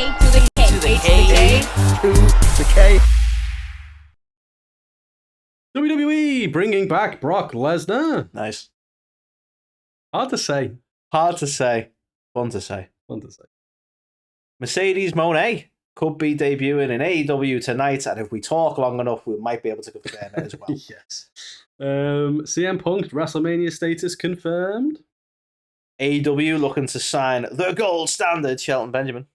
A2theK. WWE bringing back Brock Lesnar. Nice. Hard to say. Hard to say. Fun to say. Fun to say. Mercedes Mone could be debuting in AEW tonight, and if we talk long enough, we might be able to confirm it as well. Yes. CM Punk's WrestleMania status confirmed. AEW looking to sign the gold standard, Shelton Benjamin.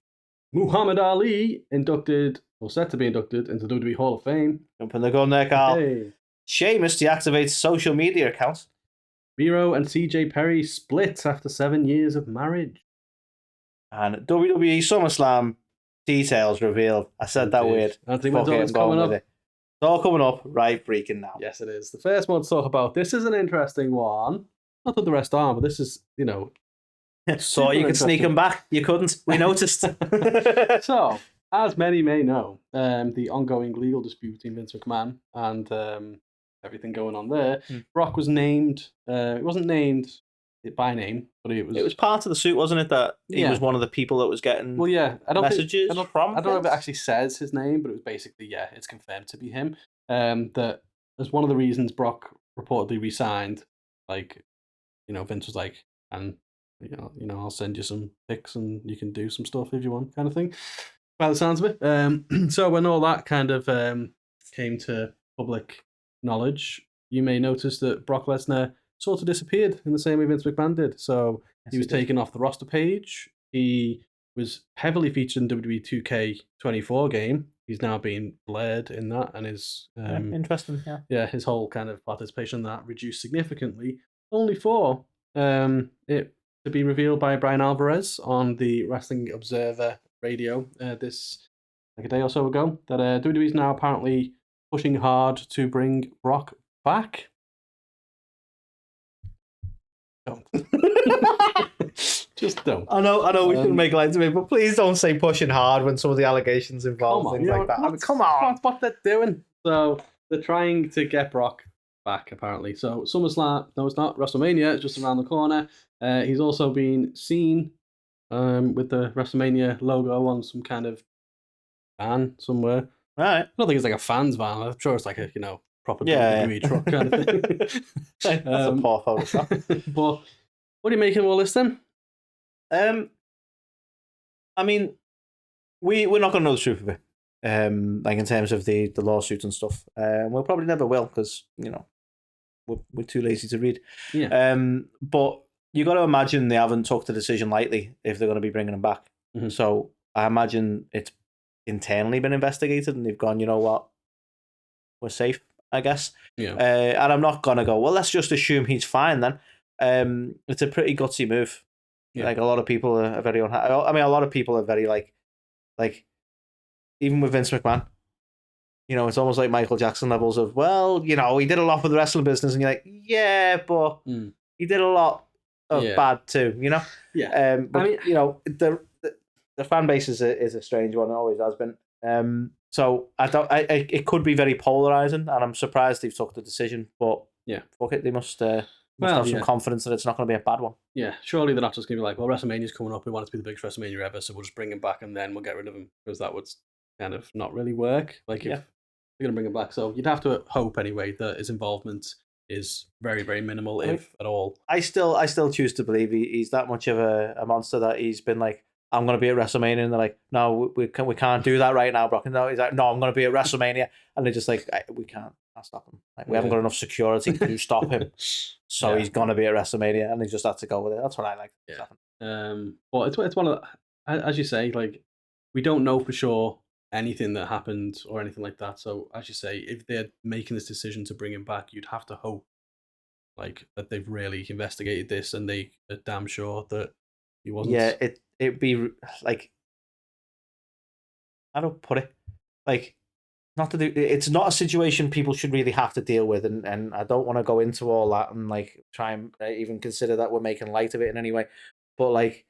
Muhammad Ali inducted, or set to be inducted, into WWE Hall of Fame. Jumping the gun there, Carl. Hey. Sheamus deactivates social media accounts. Miro and CJ Perry split after 7 years of marriage. And WWE SummerSlam details revealed. I said that weird. Anthony, Fuck it, it's I'm going coming up. with it. It's all coming up right freaking now. Yes, it is. The first one to talk about. This is an interesting one. Not that the rest aren't, but this is, So you could sneak them back. You couldn't. We noticed. So, as many may know, the ongoing legal dispute between Vince McMahon and everything going on there, Brock was named. It wasn't named by name, but it was. It was part of the suit, wasn't it? That he was one of the people that was getting. Well, yeah, I don't messages think, from. I don't know if it actually says his name, but it was basically it's confirmed to be him. That as one of the reasons Brock reportedly resigned. Like, Vince was like, and I'll send you some pics and you can do some stuff if you want, kind of thing. By the sounds of it. So when all that kind of came to public knowledge, you may notice that Brock Lesnar sort of disappeared in the same way Vince McMahon did. So he was taken off the roster page. He was heavily featured in WWE 2K24 game. He's now being blared in that, and his interesting, his whole kind of participation in that reduced significantly, only for it to be revealed by Brian Alvarez on the Wrestling Observer radio this like a day or so ago that WWE is now apparently pushing hard to bring Brock back. Don't. Just don't. I know we shouldn't make light of it, but please don't say pushing hard when some of the allegations involve things like that. I mean, come on. That's what they're doing. So they're trying to get Brock back, apparently. So SummerSlam, no, it's not. WrestleMania, it's just around the corner. He's also been seen with the WrestleMania logo on some kind of van somewhere. Right. I don't think it's like a fan's van. I'm sure it's like a, proper WWE truck kind of thing. That's a poor Photoshop. But what do you make of all this then? I mean, we're not going to know the truth of it. Like in terms of the lawsuits and stuff. We'll probably never will because, we're too lazy to read. Yeah. But you got to imagine they haven't took the decision lightly if they're going to be bringing him back. Mm-hmm. So I imagine it's internally been investigated and they've gone, you know what, we're safe, I guess. Yeah. And I'm not going to go, well, let's just assume he's fine then. It's a pretty gutsy move. Yeah. Like a lot of people are very unhappy. I mean, a lot of people are very like even with Vince McMahon, it's almost like Michael Jackson levels of, well, he did a lot for the wrestling business, and you're like, yeah, but he did a lot of bad too, Yeah. But I mean, the fan base is a strange one. It always has been. So it could be very polarizing, and I'm surprised they've took the decision. But fuck it, they must have some confidence that it's not going to be a bad one. Yeah, surely they're not just going to be like, well, WrestleMania's coming up. We want it to be the biggest WrestleMania ever, so we'll just bring him back and then we'll get rid of him, because that would kind of not really work. Like if they're going to bring him back, so you'd have to hope anyway that his involvement is very, very minimal, if at all. I still choose to believe he's that much of a monster that he's been like, I'm going to be at WrestleMania, and they're like, no, we can't do that right now, Brock. And no, he's like, no, I'm going to be at WrestleMania, and they're just like, we can't stop him. Like, we haven't got enough security to stop him, so he's going to be at WrestleMania, and they just have to go with it. That's what I like. Well, it's one of the, as you say, like, we don't know for sure anything that happened or anything like that. So as you say, if they're making this decision to bring him back, you'd have to hope like that they've really investigated this and they are damn sure that he wasn't. Yeah, it'd be like, I don't put it like, not to do. It's not a situation people should really have to deal with, and I don't want to go into all that and like try and even consider that we're making light of it in any way. But like,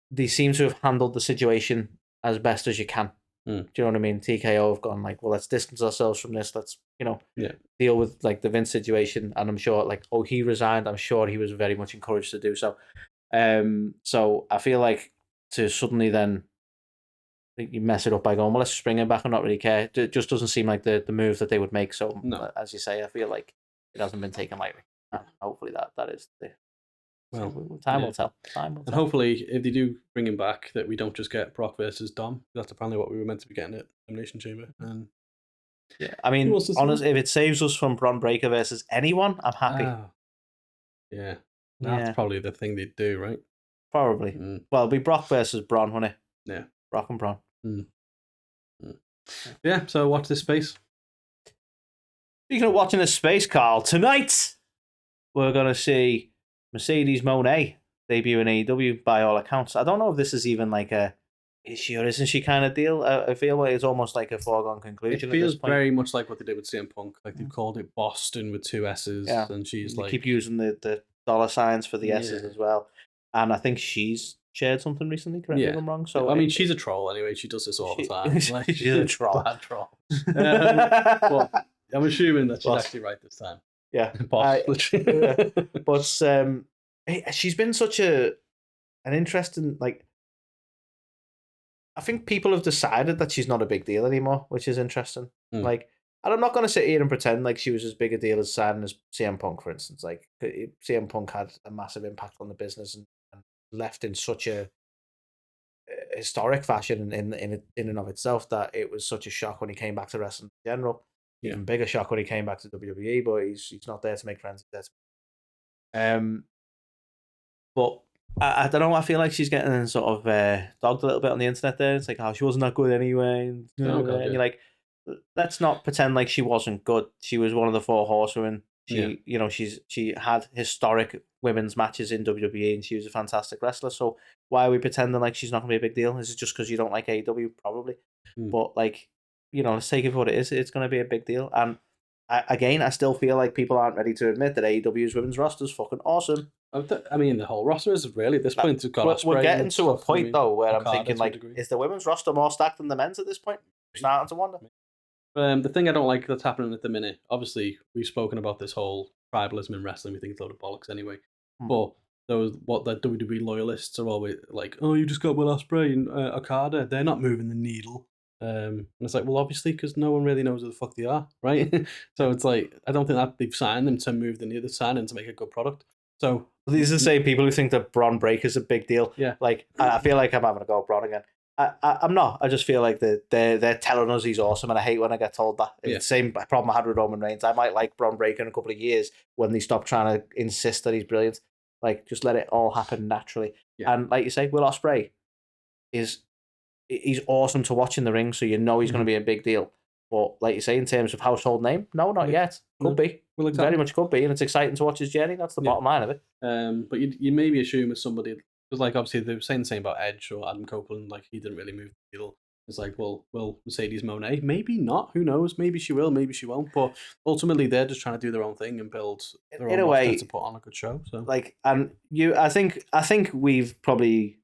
they seem to have handled the situation as best as you can. Do you know what I mean? TKO have gone like, well, let's distance ourselves from this. Let's deal with like the Vince situation. And I'm sure like, he resigned. I'm sure he was very much encouraged to do so. So I feel like to suddenly then you mess it up by going, well, let's bring him back and not really care. It just doesn't seem like the move that they would make. So, as you say, I feel like it hasn't been taken lightly. And hopefully that is the... Well, time will tell. Time will tell. And hopefully, if they do bring him back, that we don't just get Brock versus Dom. That's apparently what we were meant to be getting at Elimination Chamber. And yeah, I mean, honestly, if it saves us from Bron Breakker versus anyone, I'm happy. Yeah, that's probably the thing they'd do, right? Probably. Well, it'll be Brock versus Bron, won't it? Yeah. Brock and Bron. Yeah, so watch this space. Speaking of watching this space, Carl, tonight we're going to see Mercedes Mone debut in AEW by all accounts. I don't know if this is even like a is she or isn't she kind of deal. I feel like it's almost like a foregone conclusion. It feels very much like what they did with CM Punk. Like they've called it Boston with 2 S's, and she's they like keep using the dollar signs for the S's as well. And I think she's shared something recently. Correct me if I'm wrong. So I mean, she's a troll anyway. She does this all the time. Like, she's a troll. Bad troll. Well, I'm assuming that she's actually right this time. Yeah, Boss. But she's been such an interesting, like, I think people have decided that she's not a big deal anymore, which is interesting. Like, and I'm not going to sit here and pretend like she was as big a deal as signing as CM Punk, for instance. Like, CM Punk had a massive impact on the business and left in such a historic fashion in and of itself that it was such a shock when he came back to wrestling in general. Even bigger shock when he came back to WWE, but he's not there to make friends. But I don't know. I feel like she's getting sort of dogged a little bit on the internet. There, it's like, oh, she wasn't that good anyway, and you're like, let's not pretend like she wasn't good. She was one of the 4 horsewomen. She had historic women's matches in WWE, and she was a fantastic wrestler. So why are we pretending like she's not going to be a big deal? Is it just because you don't like AEW? Probably, but like. Let's take it for what it is. It's going to be a big deal. And I still feel like people aren't ready to admit that AEW's women's roster is fucking awesome. I mean, the whole roster is really, at this point, we're getting to a point, though, where I'm thinking, like, is the women's roster more stacked than the men's at this point? I'm starting to wonder. The thing I don't like that's happening at the minute, obviously, we've spoken about this whole tribalism in wrestling. We think it's a load of bollocks anyway. But the WWE loyalists are always like, oh, you just got Will Ospreay and Okada. They're not moving the needle. And it's like, well, obviously, because no one really knows who the fuck they are, right? So it's like, I don't think that they've signed them to move the needle, they've signed them to make a good product. So these are the same people who think that Bron Breakker's a big deal. Yeah, like I feel like I'm having a go at Bron again. I'm not. I just feel like they're telling us he's awesome, and I hate when I get told that. It's the same problem I had with Roman Reigns. I might like Bron Breakker in a couple of years when they stop trying to insist that he's brilliant. Like, just let it all happen naturally. Yeah. And like you say, Will Ospreay he's awesome to watch in the ring, so he's going to be a big deal. But like you say, in terms of household name, no, not yet. Could be. Well, exactly. Very much could be, and it's exciting to watch his journey. That's the bottom line of it. But you maybe assume as somebody, because like obviously they were saying the same about Edge or Adam Copeland, like he didn't really move the needle. It's like, well, Mercedes Moné, maybe not. Who knows? Maybe she will, maybe she won't. But ultimately, they're just trying to do their own thing and build their own roster to put on a good show. So, like, and I think we've probably.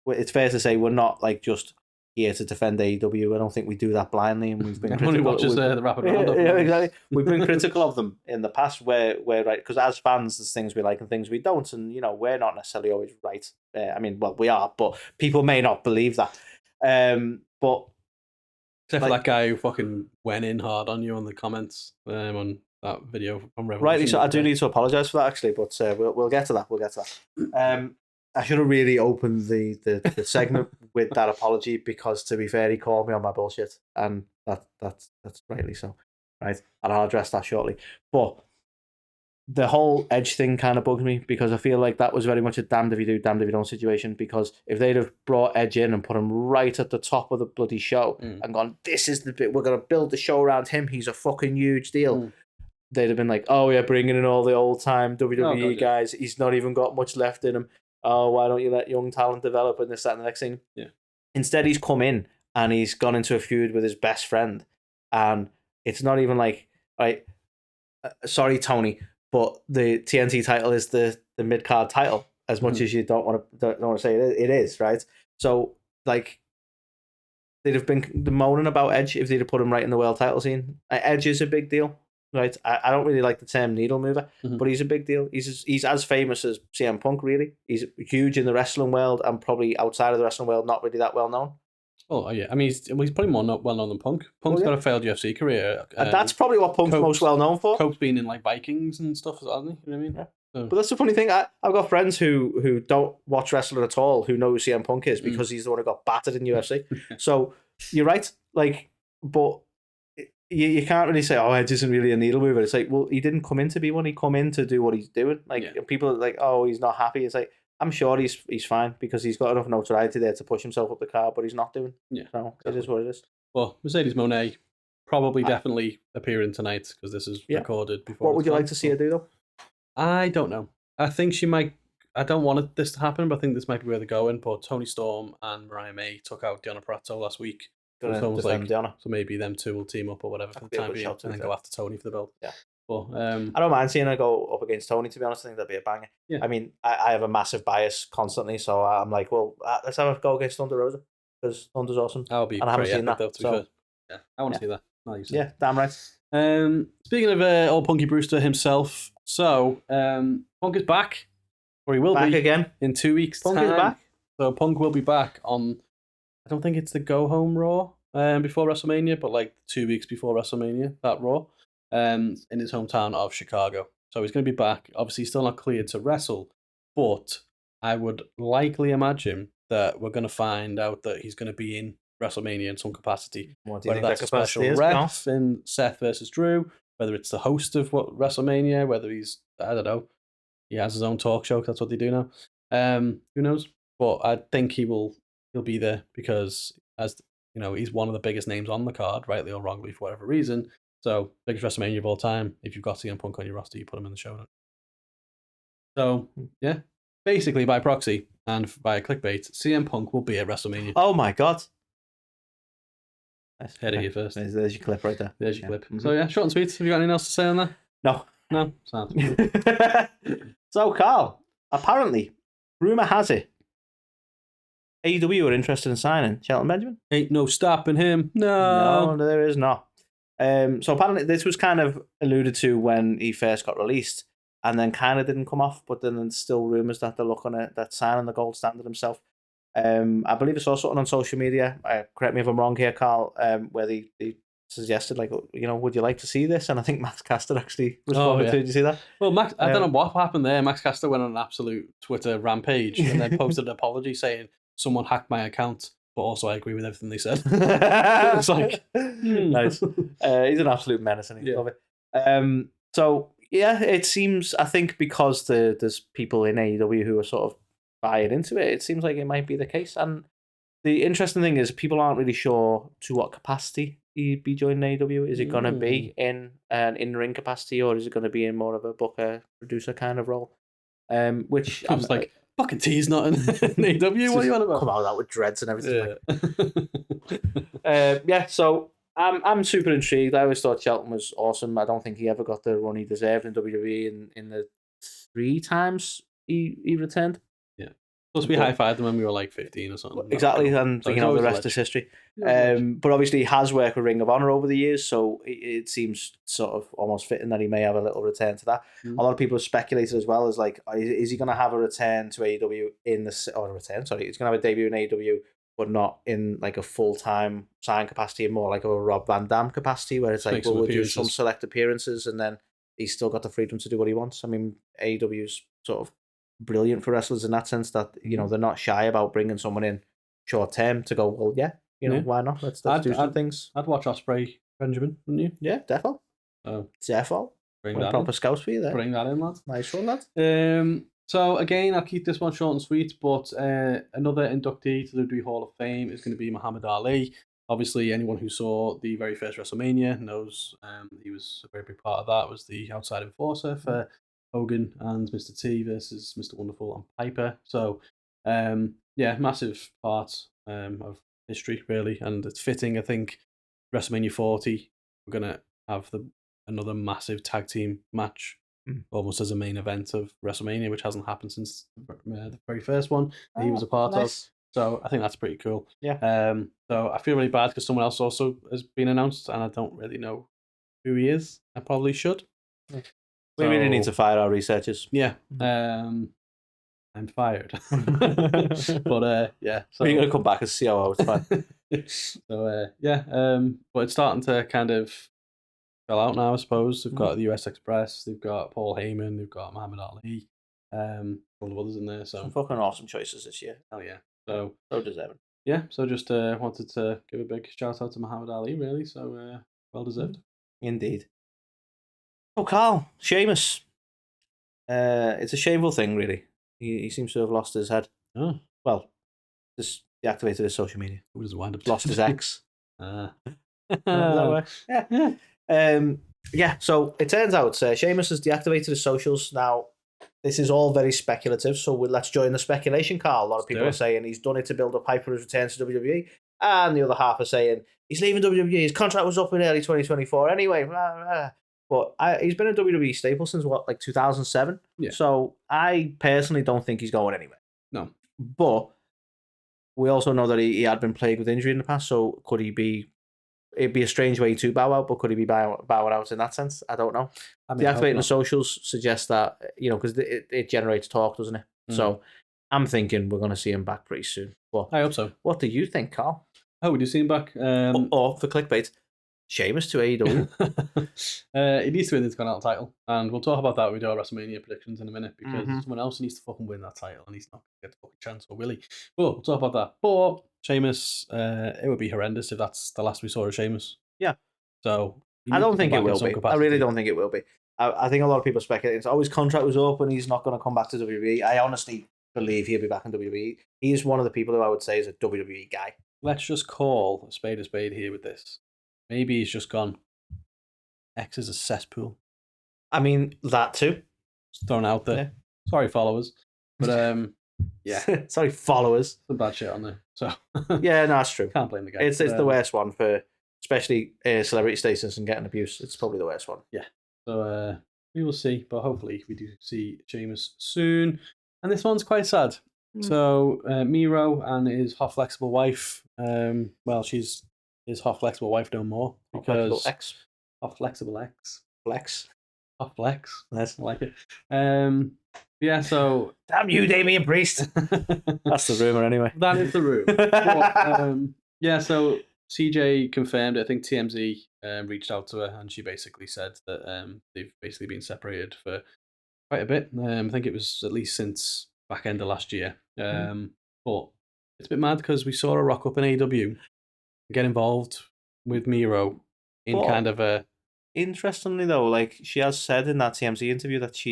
It's fair to say we're not like just here to defend AEW. I don't think we do that blindly, and we've been everyone who watches the Rapid Roundup. Yeah, exactly. We've been critical of them in the past, where right, because as fans, there's things we like and things we don't, and we're not necessarily always right. I mean, well, we are, but people may not believe that. But except for that guy who fucking went in hard on you on the comments on that video from Revolution. Rightly so. I do need to apologise for that actually, but we'll get to that. We'll get to that. I should have really opened the segment with that apology because, to be fair, he called me on my bullshit, and that's rightly so, right? And I'll address that shortly. But the whole Edge thing kind of bugs me because I feel like that was very much a damned if you do, damned if you don't situation. Because if they'd have brought Edge in and put him right at the top of the bloody show and gone, this is the bit we're gonna build the show around him. He's a fucking huge deal. They'd have been like, oh yeah, bringing in all the old time WWE guys. He's not even got much left in him. Oh, why don't you let young talent develop and this, that, and the next thing? Yeah. Instead, he's come in and he's gone into a feud with his best friend. And it's not even like, right, sorry, Tony, but the TNT title is the mid-card title, as much as you don't want to say it is, right? So, like, they'd have been moaning about Edge if they'd have put him right in the world title scene. Edge is a big deal. Right, I don't really like the term needle mover, but he's a big deal. He's as famous as CM Punk, really. He's huge in the wrestling world and probably outside of the wrestling world, not really that well known. Oh yeah, I mean he's probably more not well known than Punk. Punk's got a failed UFC career, and that's probably what Punk's most well known for. Cope's been in like Vikings and stuff, hasn't he? You know what I mean? Yeah. So. But that's the funny thing. I've got friends who don't watch wrestling at all who know who CM Punk is because he's the one who got battered in UFC. So you're right, like, but you can't really say, oh, it isn't really a needle mover. It's like, well, he didn't come in to be one. He come in to do what he's doing. Like people are like, oh, he's not happy. It's like, I'm sure he's fine because he's got enough notoriety there to push himself up the card, but he's not doing. Yeah, so exactly. It is what it is. Well, Mercedes Mone probably definitely appearing tonight because this is recorded before. What would you like to see her do though? I don't know. I think she might. I don't want this to happen, but I think this might be where they're going. But Toni Storm and Mariah May took out Deonna Purrazzo last week. So maybe them two will team up or whatever for the time being, and then go after Toni for the belt. Yeah. But I don't mind seeing her go up against Toni, to be honest. I think that'd be a banger. Yeah. I mean, I have a massive bias constantly, so I'm like, well, let's have her go against Thunder Rosa because Thunder's awesome. That would be pretty epic, though, to be fair. Yeah, I want to see that. Nice. Yeah, damn right. Speaking of old Punky Brewster himself, so Punk is back, or he will back be again in 2 weeks' Punk time. is back. So Punk will be back on. I don't think it's the Go Home Raw before WrestleMania, but like 2 weeks before WrestleMania, that Raw. In his hometown of Chicago. So he's going to be back. Obviously, he's still not cleared to wrestle, but I would likely imagine that we're going to find out that he's going to be in WrestleMania in some capacity. Whether that's a special ref in Seth versus Drew, whether it's the host of WrestleMania, whether he's, I don't know, he has his own talk show, because that's what they do now. Who knows? But I think he'll be there because, as you know, he's one of the biggest names on the card, rightly or wrongly, for whatever reason. So, biggest WrestleMania of all time. If you've got CM Punk on your roster, you put him in the show notes. So, yeah, basically by proxy and by clickbait, CM Punk will be at WrestleMania. Oh my God. Head of you first. There's your clip right there. There's your clip. Mm-hmm. So, yeah, short and sweet. Have you got anything else to say on that? No. No? Sounds So, Carl, apparently, rumour has it, AEW are interested in signing Shelton Benjamin. Ain't no stopping him. No, there is not. So apparently this was kind of alluded to when he first got released and then kind of didn't come off, but then there's still rumours that they're looking at that signing the gold standard himself. I believe I saw something on social media, correct me if I'm wrong here, Carl, where they suggested, like, you know, would you like to see this? And I think Max Caster actually responded to it. Did you see that? Well, Max, I don't know what happened there. Max Caster went on an absolute Twitter rampage and then posted an apology saying someone hacked my account. But also, I agree with everything they said. It's like, nice. He's an absolute menace, and love it. So yeah, it seems. I think because there's people in AEW who are sort of buying into it, it seems like it might be the case. And the interesting thing is, people aren't really sure to what capacity he'd be joining AEW. Is it going to be in an in-ring capacity, or is it going to be in more of a booker producer kind of role? Which I was like. Fucking T's not in AEW. What are you on about? Come out with dreads and everything. Yeah. So I'm super intrigued. I always thought Shelton was awesome. I don't think he ever got the run he deserved in WWE in the 3 times he returned. Yeah. Plus, we high-fived him when we were like 15 or something. Exactly, and so the rest is history. But obviously, he has worked with Ring of Honor over the years, so it seems sort of almost fitting that he may have a little return to that. A lot of people have speculated as well as like, is he going to have a return to AEW he's going to have a debut in AEW, but not in like a full-time sign capacity, more like a Rob Van Dam capacity, where it's like, well, we'll do some select appearances, and then he's still got the freedom to do what he wants. I mean, AEW's sort of brilliant for wrestlers in that sense that, you know, they're not shy about bringing someone in short term to go, well, yeah, you know, why not? Let's do some things. I'd watch Ospreay Benjamin, wouldn't you? Yeah, defo. Defo. Bring that proper scouts for you there. Bring that in, lad. Nice one, lad. So again, I'll keep this one short and sweet, but another inductee to the WWE Hall of Fame is going to be Muhammad Ali. Obviously, anyone who saw the very first WrestleMania knows he was a very big part of that. Was the outside enforcer for Hogan and Mr. T versus Mr. Wonderful and Piper. So, massive part of history, really. And it's fitting, I think, WrestleMania 40, we're going to have another massive tag team match, almost as a main event of WrestleMania, which hasn't happened since the very first one that he was a part of. So I think that's pretty cool. Yeah. So I feel really bad because someone else also has been announced, and I don't really know who he is. I probably should. Yeah. We really need to fire our researchers. Yeah. I'm fired. But yeah. So you're going to come back and see how I was fine. So yeah, but it's starting to kind of fill out now, I suppose. They've got the US Express, they've got Paul Heyman, they've got Muhammad Ali, a couple of others in there. So some fucking awesome choices this year. hell yeah. So deserving. Yeah, so just wanted to give a big shout out to Muhammad Ali, really. So well deserved. Indeed. Oh, Carl, Sheamus. It's a shameful thing, really. He seems to have lost his head. Oh, Well, just deactivated his social media. who does wind up Lost his ex. Does that work? Yeah. Yeah, so it turns out Sheamus has deactivated his socials. Now, this is all very speculative, so let's join the speculation, Carl. A lot of people are saying he's done it to build up hype for his return to WWE, and the other half are saying he's leaving WWE, his contract was up in early 2024 anyway. Blah, blah. But he's been a WWE staple since, what, like 2007? Yeah. So I personally don't think he's going anywhere. No. But we also know that he had been plagued with injury in the past, so could he be... It'd be a strange way to bow out, but could he be bowing out in that sense? I don't know. Deactivating the socials suggests that, because it generates talk, doesn't it? So I'm thinking we're going to see him back pretty soon. But I hope so. What do you think, Carl? Oh, would you see him back? Or for clickbait, Sheamus to AEW. He needs to win the Intercontinental title, and we'll talk about that when we do our WrestleMania predictions in a minute, because someone else needs to fucking win that title, and he's not going to get the fucking chance, or will he? But we'll talk about that. But Sheamus, it would be horrendous if that's the last we saw of Sheamus. Yeah. So I don't think it will be. I really don't think it will be. I think a lot of people speculate. His contract was up and he's not going to come back to WWE. I honestly believe he'll be back in WWE. He's one of the people who I would say is a WWE guy. Let's just call a spade here with this. Maybe he's just gone. X is a cesspool. I mean, that too. Just thrown out there. Yeah. Sorry, followers. But yeah. Sorry, followers. Some bad shit on there. So yeah, no, that's true. Can't blame the guy. It's the worst one for especially celebrity status and getting abuse. It's probably the worst one. Yeah. So we will see, but hopefully we do see Sheamus soon. And this one's quite sad. So Miro and his hot flexible wife. Well, she's his hot flexible wife no more because hot flexible X hot flex. Nice. I like it. Yeah. So damn you, Damian Priest. That's the rumor, anyway. That is the rumor. But, yeah. So CJ confirmed. I think TMZ reached out to her, and she basically said that they've basically been separated for quite a bit. I think it was at least since back end of last year. But it's a bit mad because we saw her rock up in AEW, get involved with Miro in kind of a... Interestingly, though, like she has said in that TMZ interview that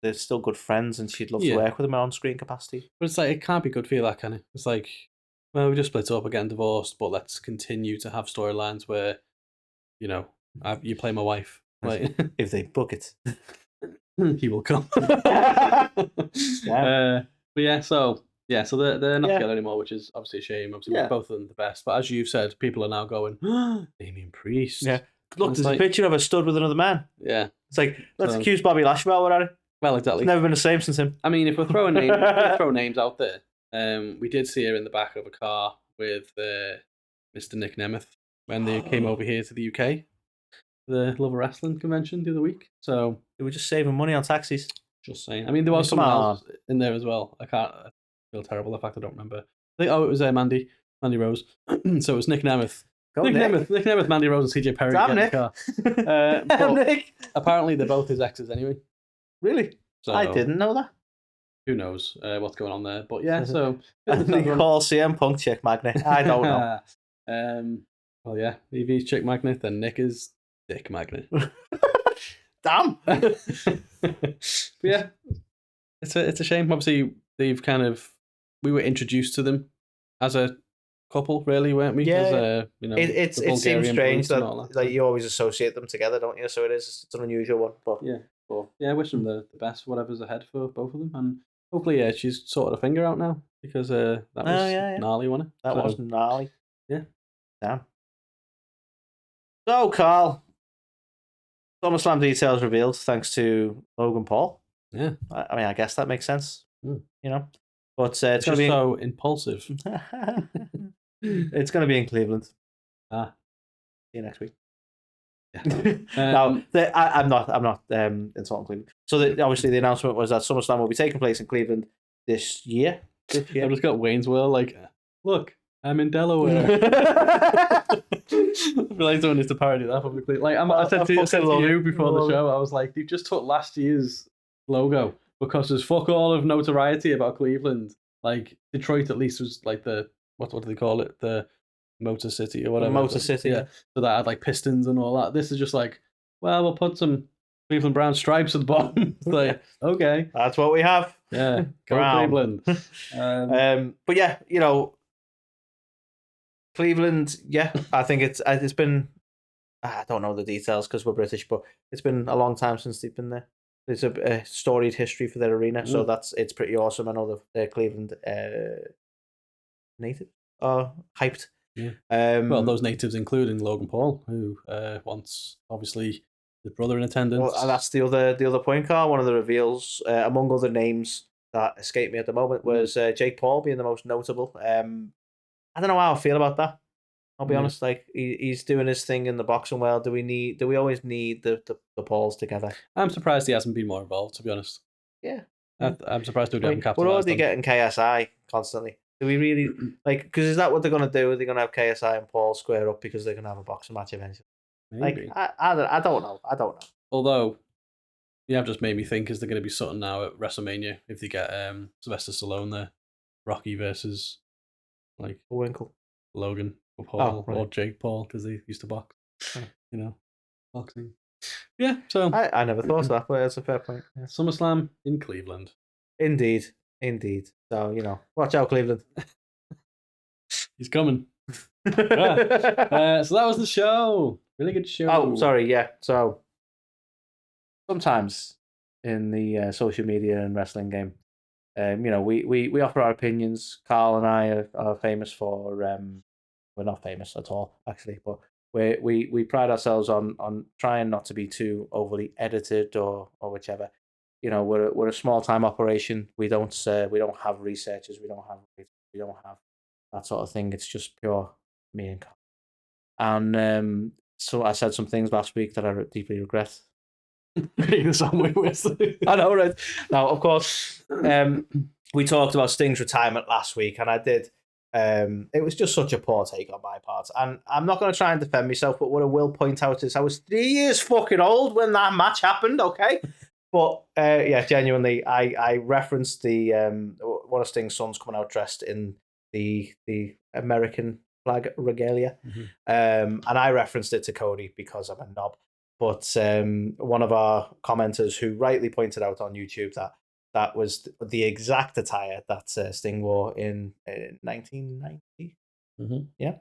they're still good friends and she'd love to work with him on screen capacity. But it's like, it can't be good for you, that, can it? It's like, well, we just split up, again, divorced, but let's continue to have storylines where, you play my wife. Like, if they book it. He will come. But yeah, so they're not together anymore, which is obviously a shame. Obviously, both of them the best. But as you've said, people are now going, Damian Priest. Yeah. Look, there's a picture of her stood with another man. Yeah. It's like, let's accuse Bobby Lashley about it. Well, exactly. It's never been the same since him. I mean, if we're throwing names out there, we did see her in the back of a car with Mr. Nick Nemeth when they came over here to the UK, the Love Wrestling convention the other week. So they were just saving money on taxis. Just saying. I mean, there was someone else in there as well. I feel terrible the fact I don't remember. It was Mandy Rose. So it was Nick Nemeth. Nick Nemeth, Mandy Rose, and CJ Perry. Damn, Nick. Damn, Nick. Apparently, they're both his exes anyway. Really? So, I didn't know that. Who knows what's going on there? But yeah, so they call CM Punk Chick Magnet. I don't know. Well, yeah, if he's Chick Magnet, then Nick is Dick Magnet. Damn. But yeah, it's a shame. Obviously, we were introduced to them as a couple, really, weren't we? Yeah. It seems strange that like you always associate them together, don't you? So it's an unusual one. But yeah, I wish them the best for whatever's ahead for both of them, and hopefully, she's sorted her finger out now because that was gnarly, wasn't it? That was gnarly. Yeah. Damn. So, Carl, SummerSlam details revealed thanks to Logan Paul. Yeah. I mean, I guess that makes sense. But it's going to be so impulsive. It's going to be in Cleveland. See you next week. Yeah. I'm not insulting Cleveland. So obviously the announcement was that SummerSlam will be taking place in Cleveland this year. I've just got Wayne's World. Like, look, I'm in Delaware. I feel like someone needs to parody that publicly. Like I said to you before the show, I was like, they've just took last year's logo because there's fuck all of notoriety about Cleveland. Like Detroit at least was like the what do they call it? The Motor City or whatever. Motor City. Yeah. So that had like pistons and all that. This is just like, well, we'll put some Cleveland Brown stripes at the bottom. It's like, okay. That's what we have. Yeah. Go Cleveland. But yeah, you know, Cleveland, yeah, I think it's been, I don't know the details because we're British, but it's been a long time since they've been there. There's a storied history for their arena, so it's pretty awesome. I know they're Cleveland native are hyped. Yeah. Well, those natives including Logan Paul, who wants obviously his brother in attendance. Well, and that's the other point, Carl. One of the reveals, among other names that escape me at the moment, was Jake Paul being the most notable. I don't know how I feel about that. I'll be honest. Like he's doing his thing in the boxing world. Do we always need the Pauls together? I'm surprised he hasn't been more involved. To be honest. Yeah. I'm surprised we haven't capitalized. We're already getting KSI constantly. Do we really like? Because is that what they're gonna do? Are they gonna have KSI and Paul square up because they're gonna have a boxing match eventually? Maybe. Like I don't know. Although, you have just made me think: is there going to be something now at WrestleMania if they get Sylvester Stallone there, Rocky versus like Winkle, Logan or Paul or Jake Paul because they used to box, you know, boxing. Yeah, so I never thought of that, but that's a fair point. Yeah. SummerSlam in Cleveland. Indeed. So watch out, Cleveland. He's coming. So that was the show. Really good show. Oh, sorry. Yeah. So sometimes in the social media and wrestling game, we offer our opinions. Carl and I are famous for. We're not famous at all, actually, but we pride ourselves on trying not to be too overly edited or whichever. We're a small time operation. We don't have researchers. We don't have that sort of thing. It's just pure me and Carl. And so I said some things last week that I deeply regret. I know, right? Now, of course, we talked about Sting's retirement last week, and I did. It was just such a poor take on my part, and I'm not going to try and defend myself, but what I will point out is I was 3 years fucking old when that match happened. Okay. But genuinely, I referenced the one of Sting's sons coming out dressed in the American flag regalia, and I referenced it to Cody because I'm a knob. But one of our commenters who rightly pointed out on YouTube that was the exact attire that Sting wore in 1990. Yeah.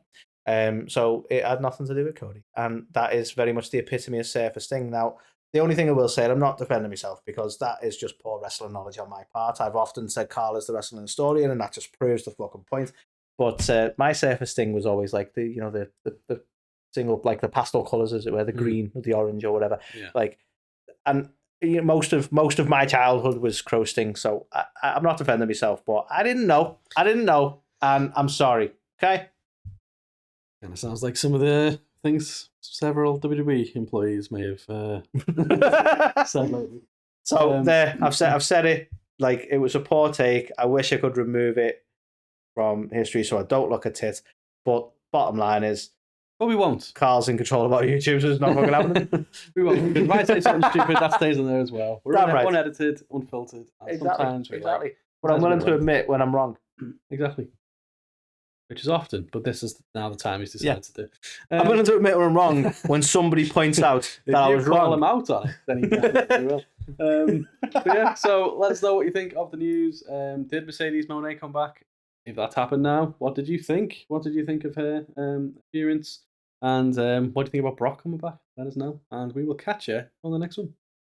So it had nothing to do with Cody, and that is very much the epitome of Surfer Sting. Now, the only thing I will say, and I'm not defending myself because that is just poor wrestling knowledge on my part. I've often said Carl is the wrestling historian, and that just proves the fucking point. But my Surfer Sting was always like the single, like the pastel colors, as it were, the green, or the orange, or whatever. Yeah. Like, and most of my childhood was Crow Sting, so I'm not defending myself, but I didn't know, and I'm sorry. Okay. Kind of sounds like some of the things several WWE employees may have said lately. So I've said it. Like, it was a poor take. I wish I could remove it from history so I don't look at it. But bottom line is, well, we won't. Carl's in control of our YouTube, so it's not fucking happening. We won't. We might say something stupid, that stays on there as well. We're unedited, unfiltered. Exactly. But I'm willing to admit when I'm wrong. Exactly. Which is often, but this is now the time he's decided to do. I'm willing to admit when I'm wrong when somebody points out that I was wrong. If you call him out on it, then he definitely will. But yeah, so let us know what you think of the news. Did Mercedes Moné come back? If that's happened now, what did you think? What did you think of her appearance? And what do you think about Brock coming back? Let us know. And we will catch you on the next one.